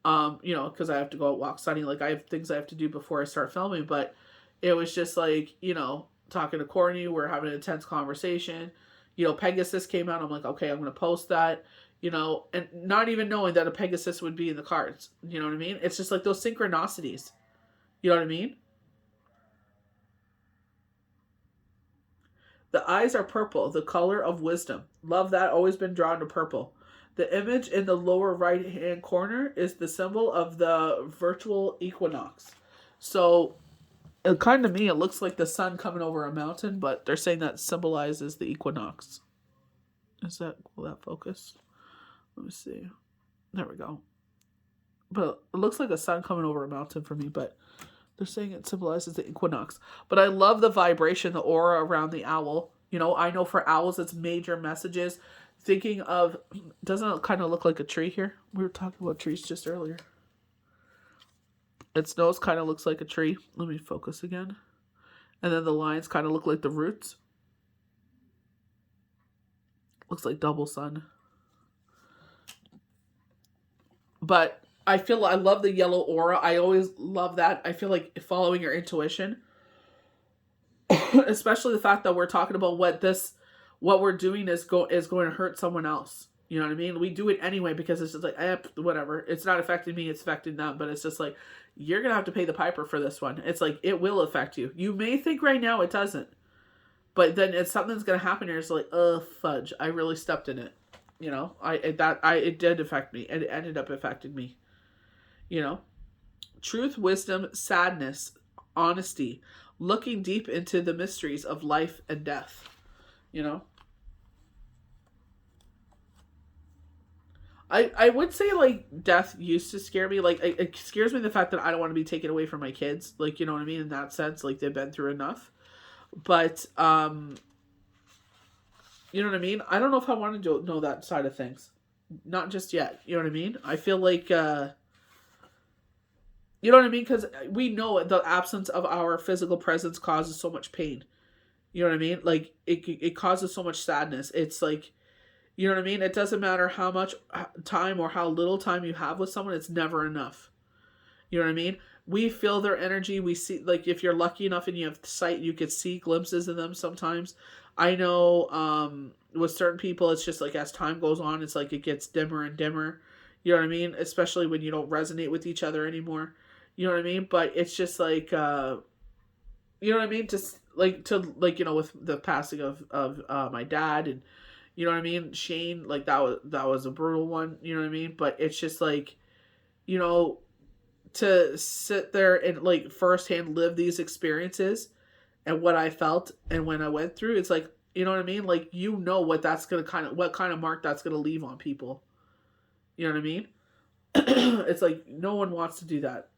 You know, because I have to go out walk sunny. Like, I have things I have to do before I start filming. But it was just like, you know, talking to Courtney, we're having an intense conversation. You know, Pegasus came out. I'm like, okay, I'm going to post that, you know, and not even knowing that a Pegasus would be in the cards. You know what I mean? It's just like those synchronicities. You know what I mean? The eyes are purple, the color of wisdom. Love that. Always been drawn to purple. The image in the lower right hand corner is the symbol of the virtual equinox. So, kind of me, it looks like the sun coming over a mountain, but they're saying that symbolizes the equinox. Will that focus? Let me see. There we go. But it looks like a sun coming over a mountain for me, but they're saying it symbolizes the equinox. But I love the vibration, the aura around the owl. I know for owls, it's major messages. Thinking of, doesn't it kind of look like a tree here? We were talking about trees just earlier. Its nose kind of looks like a tree. Let me focus again. And then the lines kind of look like the roots. Looks like double sun. But I love the yellow aura. I always love that. I feel like following your intuition, especially the fact that we're talking about what we're doing is going to hurt someone else. You know what I mean? We do it anyway because it's just like, whatever. It's not affecting me, it's affecting them. But it's just like, you're going to have to pay the piper for this one. It's like, it will affect you. You may think right now it doesn't. But then it's something's going to happen here. It's like, fudge. I really stepped in it. It did affect me. It ended up affecting me. Truth, wisdom, sadness, honesty, looking deep into the mysteries of life and death. I would say, like, death used to scare me. Like, it scares me the fact that I don't want to be taken away from my kids. Like, you know what I mean? In that sense, like, they've been through enough. But, you know what I mean? I don't know if I want to know that side of things. Not just yet. You know what I mean? I feel like, you know what I mean? Because we know the absence of our physical presence causes so much pain. You know what I mean? Like, it causes so much sadness. It's like, you know what I mean? It doesn't matter how much time or how little time you have with someone. It's never enough. You know what I mean? We feel their energy. We see, like, if you're lucky enough and you have sight, you could see glimpses of them sometimes. I know with certain people, it's just like as time goes on, it's like it gets dimmer and dimmer. You know what I mean? Especially when you don't resonate with each other anymore. You know what I mean? But it's just like, you know what I mean? Just like with the passing of my dad, and you know what I mean? Shane, like that was a brutal one. You know what I mean? But it's just like, to sit there and like firsthand live these experiences and what I felt and when I went through, it's like, you know what I mean? Like, what that's gonna what kind of mark that's gonna leave on people. You know what I mean? It's like no one wants to do that.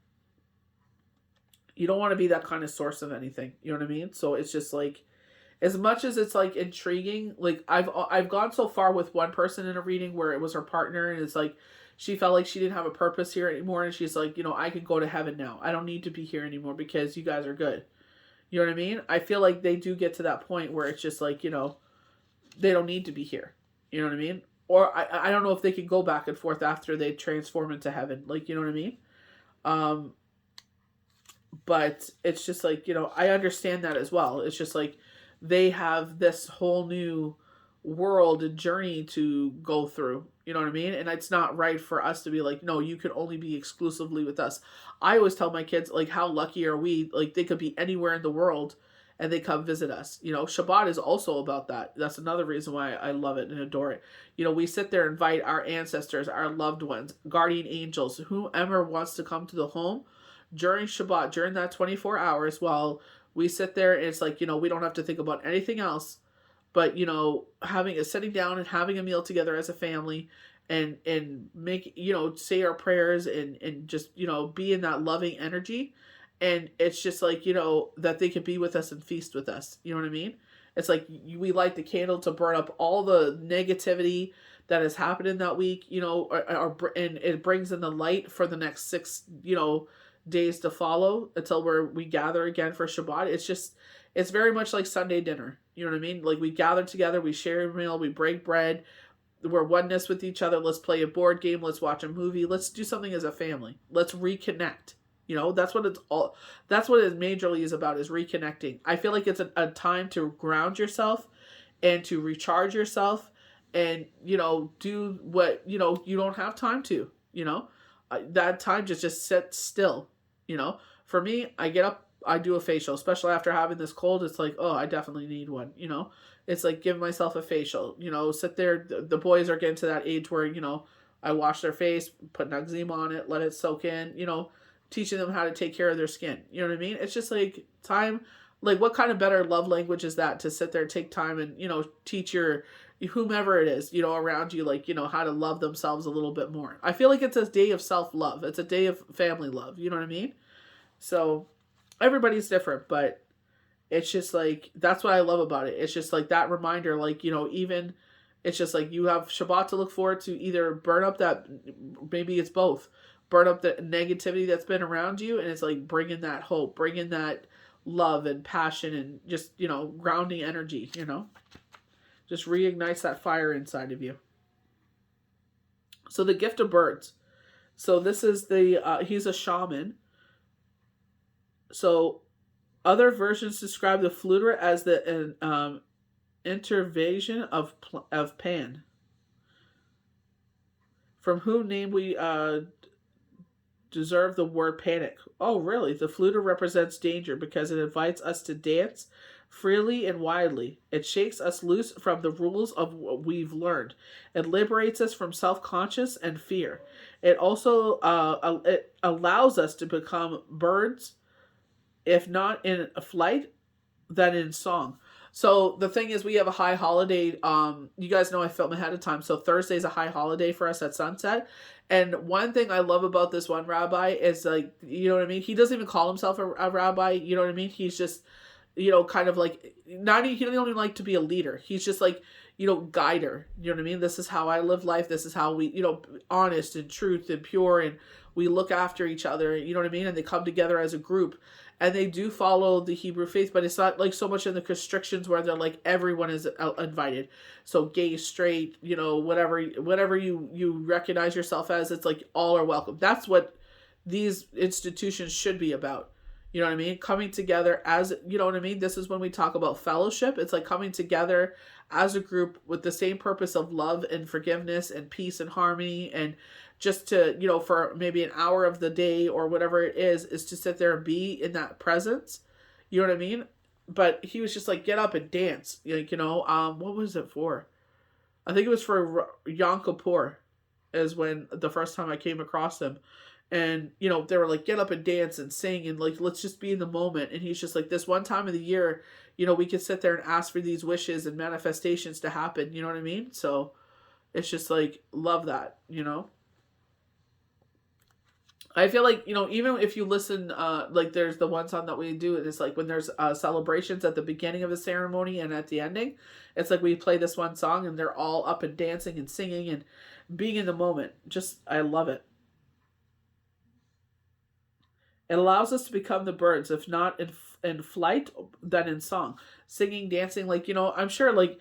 You don't want to be that kind of source of anything. You know what I mean? So it's just like, as much as it's like intriguing, like I've gone so far with one person in a reading where it was her partner, and it's like she felt like she didn't have a purpose here anymore, and she's like, I could go to heaven now. I don't need to be here anymore because you guys are good. You know what I mean? I feel like they do get to that point where it's just like, they don't need to be here. You know what I mean? Or I don't know if they can go back and forth after they transform into heaven. Like, you know what I mean? But it's just like, I understand that as well. It's just like they have this whole new world and journey to go through. You know what I mean? And it's not right for us to be like, no, you can only be exclusively with us. I always tell my kids, like, how lucky are we? Like, they could be anywhere in the world and they come visit us. Shabbat is also about that. That's another reason why I love it and adore it. We sit there and invite our ancestors, our loved ones, guardian angels, whoever wants to come to the home during Shabbat, during that 24 hours, while we sit there, and it's like, we don't have to think about anything else but, sitting down and having a meal together as a family, and make, say our prayers, and just, be in that loving energy. And it's just like, that they can be with us and feast with us. You know what I mean? It's like we light the candle to burn up all the negativity that has happened in that week, and it brings in the light for the next 6, days to follow until we gather again for Shabbat. It's very much like Sunday dinner. You know what I mean? Like, we gather together, we share a meal, we break bread, we're oneness with each other. Let's play a board game. Let's watch a movie. Let's do something as a family. Let's reconnect. That's what it majorly is about, is reconnecting. I feel like it's a time to ground yourself and to recharge yourself, and, do what, you don't have time to, that time to just sit still. For me, I get up, I do a facial, especially after having this cold. It's like, oh, I definitely need one. It's like giving myself a facial. Sit there. The boys are getting to that age where, I wash their face, put Nexzima on it, let it soak in. Teaching them how to take care of their skin. You know what I mean? It's just like time Like, what kind of better love language is that, to sit there, take time, and, teach your whomever it is, around you, like, how to love themselves a little bit more. I feel like it's a day of self-love. It's a day of family love. You know what I mean? So everybody's different, but it's just like, that's what I love about it. It's just like that reminder, like, even it's just like you have Shabbat to look forward to, either burn up that, maybe it's both, burn up the negativity that's been around you, and it's like bringing that hope, bringing that love and passion, and just, grounding energy, just reignites that fire inside of you. So the gift of birds. So this is he's a shaman. So other versions describe the fluter as the intervention of Pan, from whom name we deserve the word panic. Oh, really? The fluter represents danger because it invites us to dance freely and widely. It shakes us loose from the rules of what we've learned. It liberates us from self-conscious and fear. It also it allows us to become birds, if not in flight, then in song. So the thing is, we have a high holiday. You guys know I film ahead of time. So Thursday's a high holiday for us at sunset. And one thing I love about this one rabbi is, like, you know what I mean? He doesn't even call himself a rabbi. You know what I mean? He's just, kind of like, he don't even like to be a leader. He's just like, guider. You know what I mean? This is how I live life. This is how we, honest and truth and pure, and we look after each other. You know what I mean? And they come together as a group. And they do follow the Hebrew faith, but it's not like so much in the constrictions where they're like, everyone is invited. So gay, straight, whatever you recognize yourself as, it's like all are welcome. That's what these institutions should be about. You know what I mean? Coming together as, you know what I mean? This is when we talk about fellowship. It's like coming together as a group with the same purpose of love and forgiveness and peace and harmony, and just to, for maybe an hour of the day or whatever it is to sit there and be in that presence. You know what I mean? But he was just like, get up and dance. Like, what was it for? I think it was for Yom Kippur, is when the first time I came across him. And, they were like, get up and dance and sing, and like, let's just be in the moment. And he's just like, this one time of the year, we could sit there and ask for these wishes and manifestations to happen. You know what I mean? So it's just like, love that, I feel like, even if you listen, like there's the one song that we do, it's like when there's celebrations at the beginning of the ceremony and at the ending, it's like we play this one song and they're all up and dancing and singing and being in the moment. Just, I love it. It allows us to become the birds, if not in flight, then in song. Singing, dancing, like, I'm sure, like,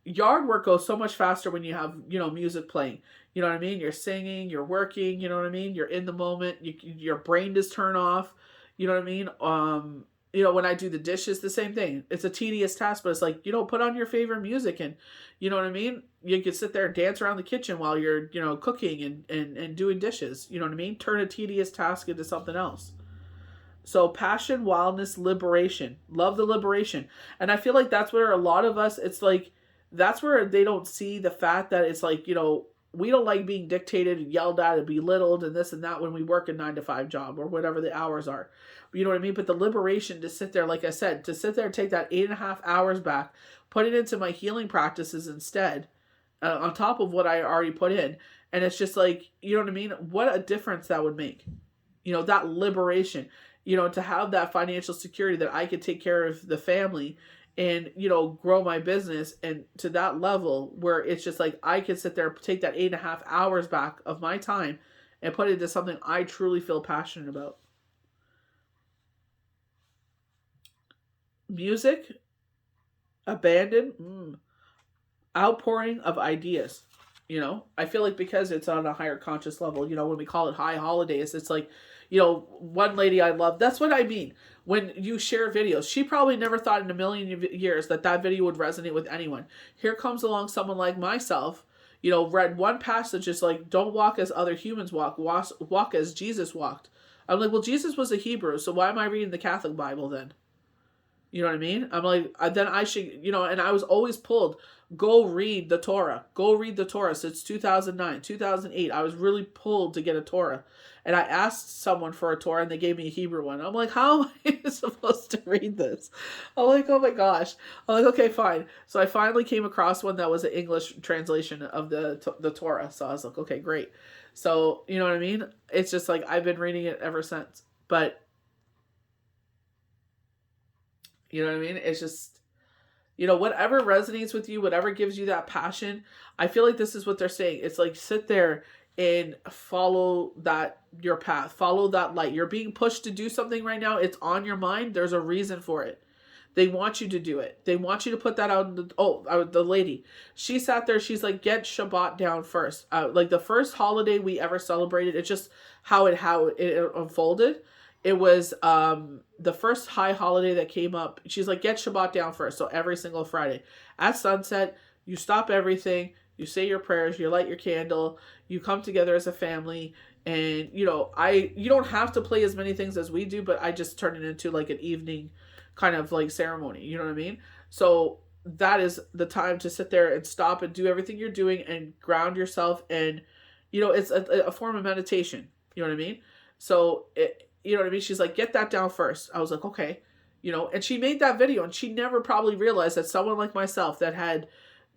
yard work goes so much faster when you have, music playing. You know what I mean? You're singing, you're working, you know what I mean? You're in the moment, your brain does turn off, you know what I mean? When I do the dishes, the same thing. It's a tedious task, but it's like, put on your favorite music, and, you know what I mean? You can sit there and dance around the kitchen while you're, cooking and doing dishes, you know what I mean? Turn a tedious task into something else. So passion, wildness, liberation. Love the liberation. And I feel like that's where a lot of us, it's like, that's where they don't see the fact that it's like, we don't like being dictated and yelled at and belittled and this and that when we work a 9-to-5 job or whatever the hours are. You know what I mean? But the liberation to sit there, like I said, to sit there and take that 8.5 hours back, put it into my healing practices instead, on top of what I already put in. And it's just like, you know what I mean? What a difference that would make. That liberation, to have that financial security that I could take care of the family and, grow my business, and to that level where it's just like, I could sit there, take that 8.5 hours back of my time and put it into something I truly feel passionate about. Music, abandon, outpouring of ideas. I feel like because it's on a higher conscious level, when we call it high holidays, it's like, one lady I love, that's what I mean. When you share videos, she probably never thought in a million years that video would resonate with anyone. Here comes along someone like myself, read one passage, it's like, don't walk as other humans walk as Jesus walked. I'm like, well, Jesus was a Hebrew, so why am I reading the Catholic Bible then? You know what I mean? I'm like, then I should, and I was always pulled, go read the Torah. Go read the Torah. Since 2009, 2008, I was really pulled to get a Torah. And I asked someone for a Torah and they gave me a Hebrew one. I'm like, how am I supposed to read this? I'm like, oh my gosh. I'm like, okay, fine. So I finally came across one that was an English translation of the Torah. So I was like, okay, great. So, you know what I mean? It's just like, I've been reading it ever since. But, you know what I mean? It's just, whatever resonates with you, whatever gives you that passion. I feel like this is what they're saying. It's like, sit there and follow your path, follow that light. You're being pushed to do something right now. It's on your mind. There's a reason for it. They want you to do it. They want you to put that out in the lady. She sat there. She's like, get Shabbat down first. Like the first holiday we ever celebrated, it's just how it unfolded. It was the first high holiday that came up. She's like, get Shabbat down first. So every single Friday at sunset, you stop everything. You say your prayers. You light your candle. You come together as a family. And, you don't have to play as many things as we do, but I just turn it into like an evening kind of like ceremony. You know what I mean? So that is the time to sit there and stop and do everything you're doing and ground yourself. And, it's a form of meditation. You know what I mean? So you know what I mean? She's like, get that down first. I was like, okay. And she made that video and she never probably realized that someone like myself that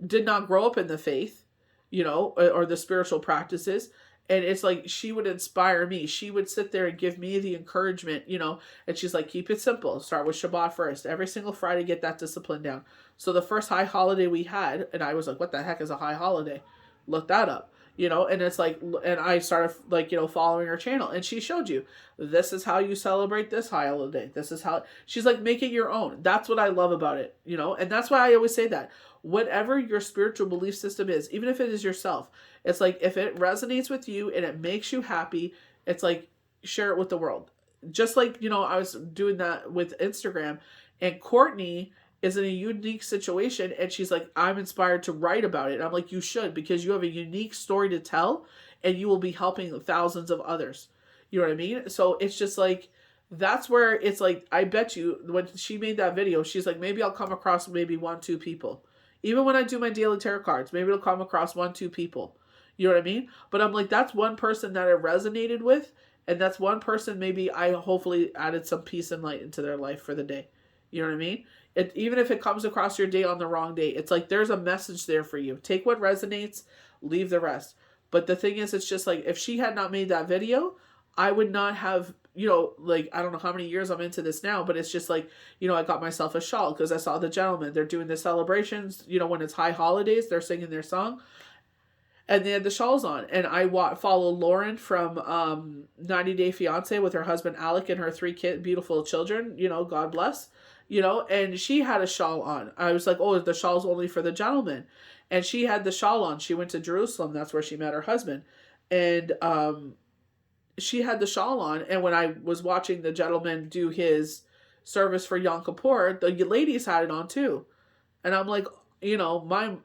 did not grow up in the faith, or the spiritual practices. And it's like, she would inspire me. She would sit there and give me the encouragement, and she's like, keep it simple. Start with Shabbat first. Every single Friday, get that discipline down. So the first high holiday we had, and I was like, what the heck is a high holiday? Look that up. And it's like, and I started like, following her channel and she showed you, this is how you celebrate this high holiday. This is how, she's like, make it your own. That's what I love about it, and that's why I always say that whatever your spiritual belief system is, even if it is yourself, it's like, if it resonates with you and it makes you happy, it's like, share it with the world. Just like, I was doing that with Instagram, and Courtney is in a unique situation and she's like, I'm inspired to write about it. And I'm like, you should, because you have a unique story to tell and you will be helping thousands of others. You know what I mean? So it's just like, that's where it's like, I bet you when she made that video, she's like, maybe I'll come across maybe 1-2 people. Even when I do my daily tarot cards, maybe it'll come across 1-2 people. You know what I mean? But I'm like, that's one person that I resonated with. And that's one person maybe I hopefully added some peace and light into their life for the day. You know what I mean? Even if it comes across your day on the wrong day, it's like, there's a message there for you. Take what resonates, leave the rest. But the thing is, it's just like, if she had not made that video, I would not have, like, I don't know how many years I'm into this now, but it's just like, I got myself a shawl because I saw the gentleman. They're doing the celebrations, when it's high holidays, they're singing their song. And they had the shawls on. And I follow Lauren from 90 Day Fiancé with her husband Alec and her 3 beautiful children, God bless. And she had a shawl on. I was like, oh, the shawl's only for the gentleman. And she had the shawl on. She went to Jerusalem. That's where she met her husband. And she had the shawl on. And when I was watching the gentleman do his service for Yom Kippur, the ladies had it on too. And I'm like, my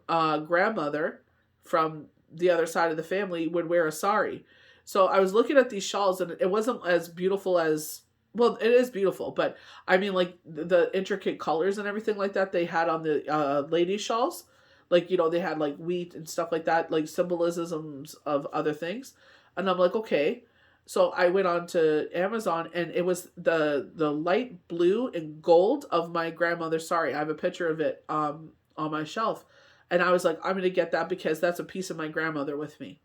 grandmother from the other side of the family would wear a sari. So I was looking at these shawls and it wasn't as beautiful as, well, it is beautiful, but I mean, like the intricate colors and everything like that they had on the ladies' shawls, like, they had like wheat and stuff like that, like symbolisms of other things. And I'm like, okay. So I went on to Amazon and it was the light blue and gold of my grandmother's sari. I have a picture of it on my shelf. And I was like, I'm going to get that because that's a piece of my grandmother with me.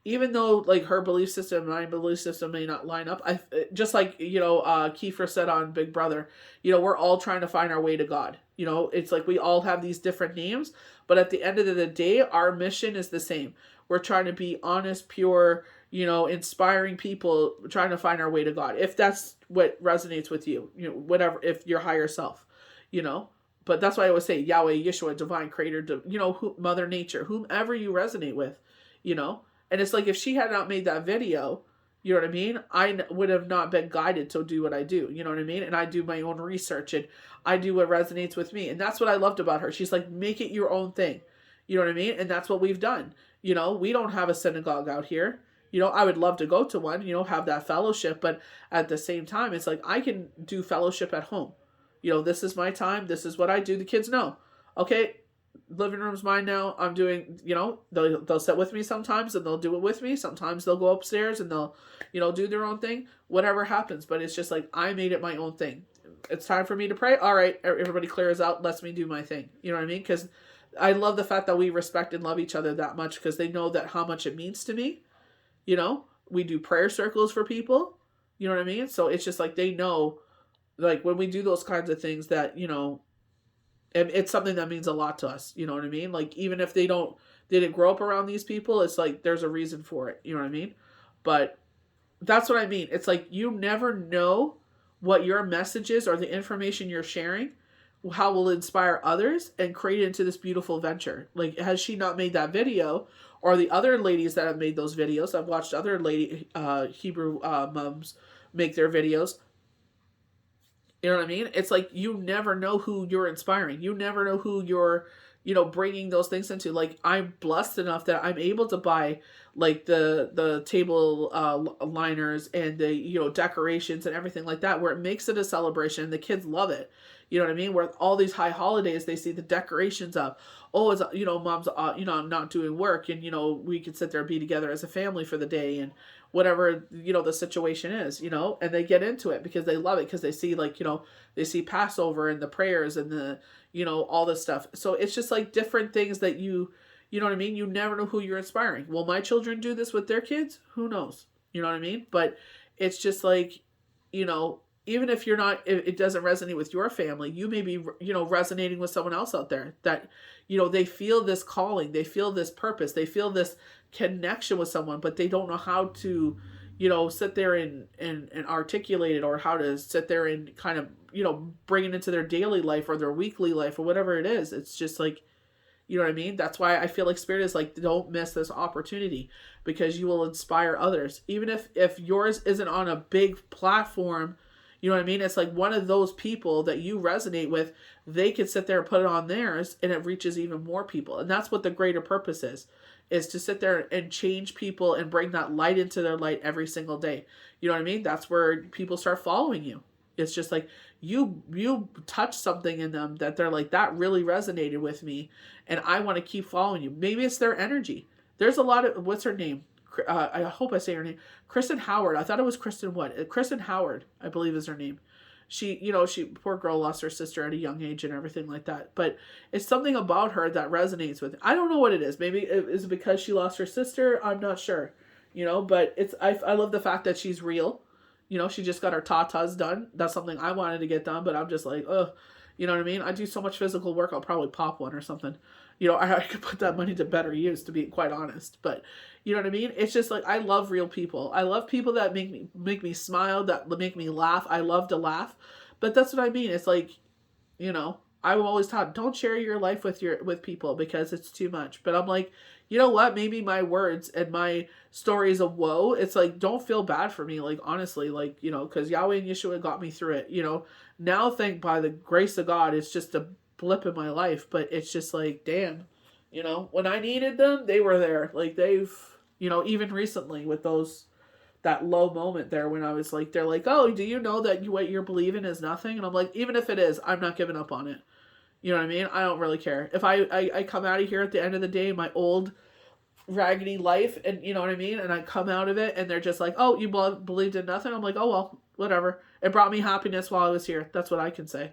Even though like her belief system and my belief system may not line up, just like, Kiefer said on Big Brother, we're all trying to find our way to God. It's like we all have these different names, but at the end of the day, our mission is the same. We're trying to be honest, pure, inspiring people, trying to find our way to God. If that's what resonates with you, whatever, if your higher self, but that's why I always say Yahweh, Yeshua, divine creator, Mother Nature, whomever you resonate with. And it's like, if she had not made that video, you know what I mean? I would have not been guided to do what I do. You know what I mean? And I do my own research and I do what resonates with me. And that's what I loved about her. She's like, make it your own thing. You know what I mean? And that's what we've done. We don't have a synagogue out here. I would love to go to one, have that fellowship. But at the same time, it's like, I can do fellowship at home. this is my time. This is what I do. The kids know. Okay, living room's mine now. I'm doing, they'll sit with me sometimes and they'll do it with me. Sometimes they'll go upstairs and they'll, do their own thing, whatever happens. But it's just like, I made it my own thing. It's time for me to pray. All right, everybody clears out. Lets me do my thing. You know what I mean? Because I love the fact that we respect and love each other that much, because they know that how much it means to me. We do prayer circles for people. You know what I mean? So it's just like, they know, like, when we do those kinds of things that, and it's something that means a lot to us. You know what I mean? Like, even if they didn't grow up around these people, it's like, there's a reason for it. You know what I mean? But that's what I mean. It's like, you never know what your messages or the information you're sharing, how will inspire others and create it into this beautiful venture. Like, has she not made that video, or the other ladies that have made those videos? I've watched other Hebrew moms make their videos. You know what I mean? It's like, you never know who you're inspiring. You never know who you're, bringing those things into. Like, I'm blessed enough that I'm able to buy, like, the table liners and the, decorations and everything like that, where it makes it a celebration and the kids love it. You know what I mean? Where all these high holidays, they see the decorations up. Oh, it's, mom's, I'm not doing work, and, we can sit there and be together as a family for the day, and whatever, the situation is, and they get into it because they love it, because they see, like, they see Passover and the prayers and the, all this stuff. So it's just like different things that you know what I mean? You never know who you're inspiring. Will my children do this with their kids? Who knows? You know what I mean? But it's just like, even if you're not, it doesn't resonate with your family, you may be, resonating with someone else out there that, they feel this calling, they feel this purpose, they feel this connection with someone, but they don't know how to, sit there and articulate it, or how to sit there and kind of, bring it into their daily life or their weekly life or whatever it is. It's just like, you know what I mean? That's why I feel like Spirit is like, don't miss this opportunity, because you will inspire others. Even if yours isn't on a big platform, you know what I mean? It's like, one of those people that you resonate with, they could sit there and put it on theirs, and it reaches even more people. And that's what the greater purpose is to sit there and change people and bring that light into their light every single day. You know what I mean? That's where people start following you. It's just like, you touch something in them that they're like, that really resonated with me, and I want to keep following you. Maybe it's their energy. There's a lot of, what's her name? I hope I say her name. Kristen Howard. I thought it was Kristen what? Kristen Howard, I believe is her name. She, poor girl, lost her sister at a young age and everything like that. But it's something about her that resonates with. I don't know what it is. Maybe is it because she lost her sister? I'm not sure. But I love the fact that she's real. She just got her tatas done. That's something I wanted to get done, but I'm just like, ugh. You know what I mean? I do so much physical work, I'll probably pop one or something. I could put that money to better use, to be quite honest. But you know what I mean? It's just like, I love real people. I love people that make me smile, that make me laugh. I love to laugh. But that's what I mean. It's like, I've always taught, don't share your life with people, because it's too much. But I'm like, you know what? Maybe my words and my stories of woe, it's like, don't feel bad for me. Like, honestly, like, because Yahweh and Yeshua got me through it. Now, by the grace of God, it's just a blip in my life. But it's just like, damn, when I needed them, they were there. Like, they've, even recently with that low moment there, when I was like, they're like, oh, do you know that what you're believing is nothing? And I'm like, even if it is, I'm not giving up on it. You know what I mean? I don't really care. If I come out of here at the end of the day, my old raggedy life, and you know what I mean? And I come out of it and they're just like, oh, you believed in nothing? I'm like, oh, well, whatever. It brought me happiness while I was here. That's what I can say.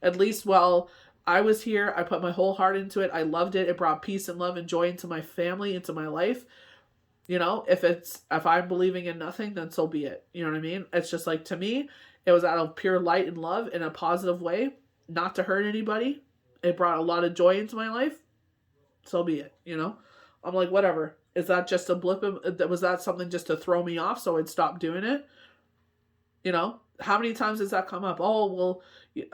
At least while I was here, I put my whole heart into it. I loved it. It brought peace and love and joy into my family, into my life. If I'm believing in nothing, then so be it. You know what I mean? It's just like, to me, it was out of pure light and love in a positive way, not to hurt anybody. It brought a lot of joy into my life. So be it. I'm like, whatever. Is that just a blip? Was that something just to throw me off so I'd stop doing it? How many times does that come up? Oh, well,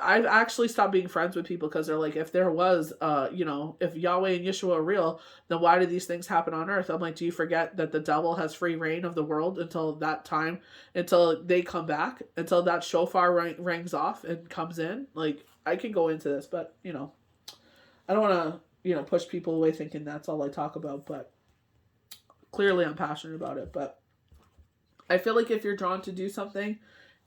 I've actually stopped being friends with people because they're like, if there was, if Yahweh and Yeshua are real, then why do these things happen on earth? I'm like, do you forget that the devil has free reign of the world until that time, until they come back, until that shofar rings off and comes in? Like, I can go into this, but, I don't want to, push people away thinking that's all I talk about, but clearly I'm passionate about it. But I feel like if you're drawn to do something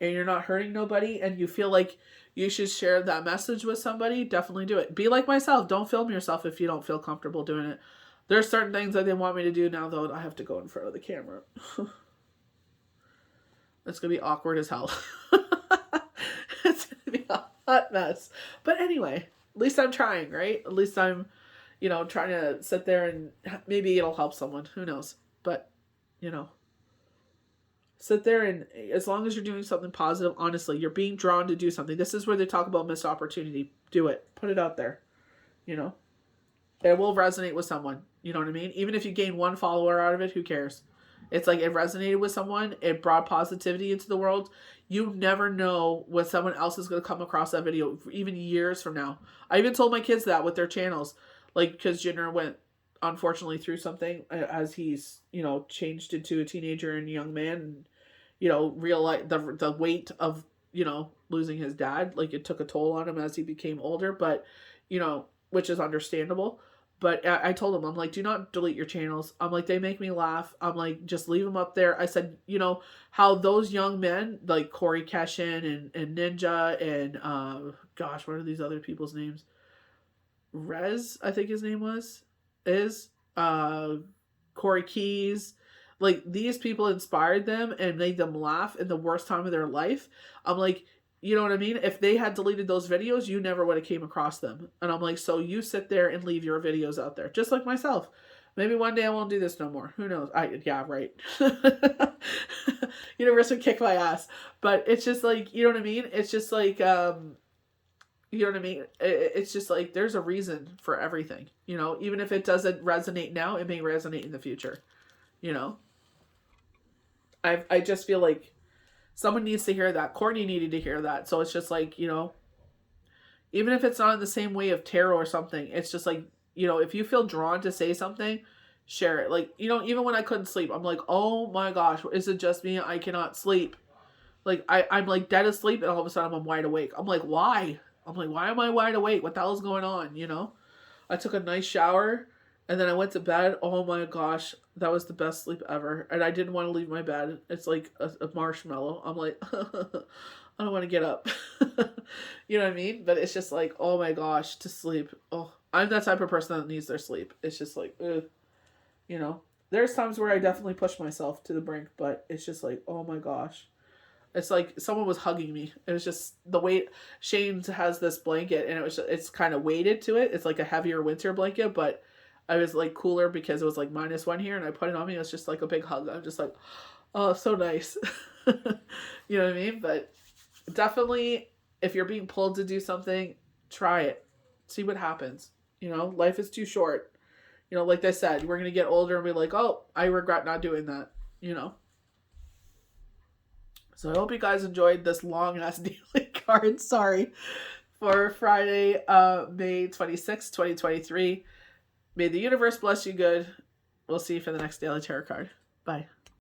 and you're not hurting nobody, and you feel like you should share that message with somebody, definitely do it. Be like myself. Don't film yourself if you don't feel comfortable doing it. There's certain things that they want me to do now, though. I have to go in front of the camera. It's going to be awkward as hell. It's going to be a hot mess. But anyway, at least I'm trying, right? At least I'm, trying to sit there and maybe it'll help someone. Who knows? But, sit there, and as long as you're doing something positive, honestly, you're being drawn to do something. This is where they talk about missed opportunity. Do it. Put it out there. It will resonate with someone. You know what I mean? Even if you gain one follower out of it, who cares? It's like it resonated with someone. It brought positivity into the world. You never know when someone else is going to come across that video, even years from now. I even told my kids that with their channels. Like, because Jenner went, unfortunately, through something as he's, changed into a teenager and young man. And, realize the weight of, losing his dad. Like, it took a toll on him as he became older. But, which is understandable. But I told him, I'm like, do not delete your channels. I'm like, they make me laugh. I'm like, just leave them up there. I said, how those young men, like Corey Keshin and Ninja and, gosh, what are these other people's names? Rez, I think his name is, Corey Keys. Like, these people inspired them and made them laugh in the worst time of their life. I'm like, you know what I mean? If they had deleted those videos, you never would have came across them. And I'm like, so you sit there and leave your videos out there. Just like myself. Maybe one day I won't do this no more. Who knows? Yeah, right. Universe would kick my ass. But it's just like, you know what I mean? It's just like, you know what I mean? It's just like, there's a reason for everything. Even if it doesn't resonate now, it may resonate in the future. I just feel like someone needs to hear that. Courtney needed to hear that. So it's just like, even if it's not in the same way of tarot or something, it's just like, if you feel drawn to say something, share it. Like, even when I couldn't sleep, I'm like, oh my gosh, is it just me? I cannot sleep. Like, I'm like dead asleep, and all of a sudden I'm wide awake. I'm like, why? I'm like, why am I wide awake? What the hell is going on? I took a nice shower, and then I went to bed. Oh my gosh, that was the best sleep ever. And I didn't want to leave my bed. It's like a marshmallow. I'm like, I don't want to get up. You know what I mean? But it's just like, oh my gosh, to sleep. Oh, I'm that type of person that needs their sleep. It's just like, ugh. There's times where I definitely push myself to the brink, but it's just like, oh my gosh. It's like someone was hugging me. It was just the weight. Shane has this blanket, and it's kind of weighted to it. It's like a heavier winter blanket, but I was like cooler because it was like -1 here, and I put it on me. It was just like a big hug. I'm just like, oh, so nice. You know what I mean? But definitely, if you're being pulled to do something, try it. See what happens. Life is too short. Like they said, we're going to get older and be like, oh, I regret not doing that. So I hope you guys enjoyed this long ass daily card. Sorry. For Friday, May 26th, 2023. May the universe bless you good. We'll see you for the next daily tarot card. Bye.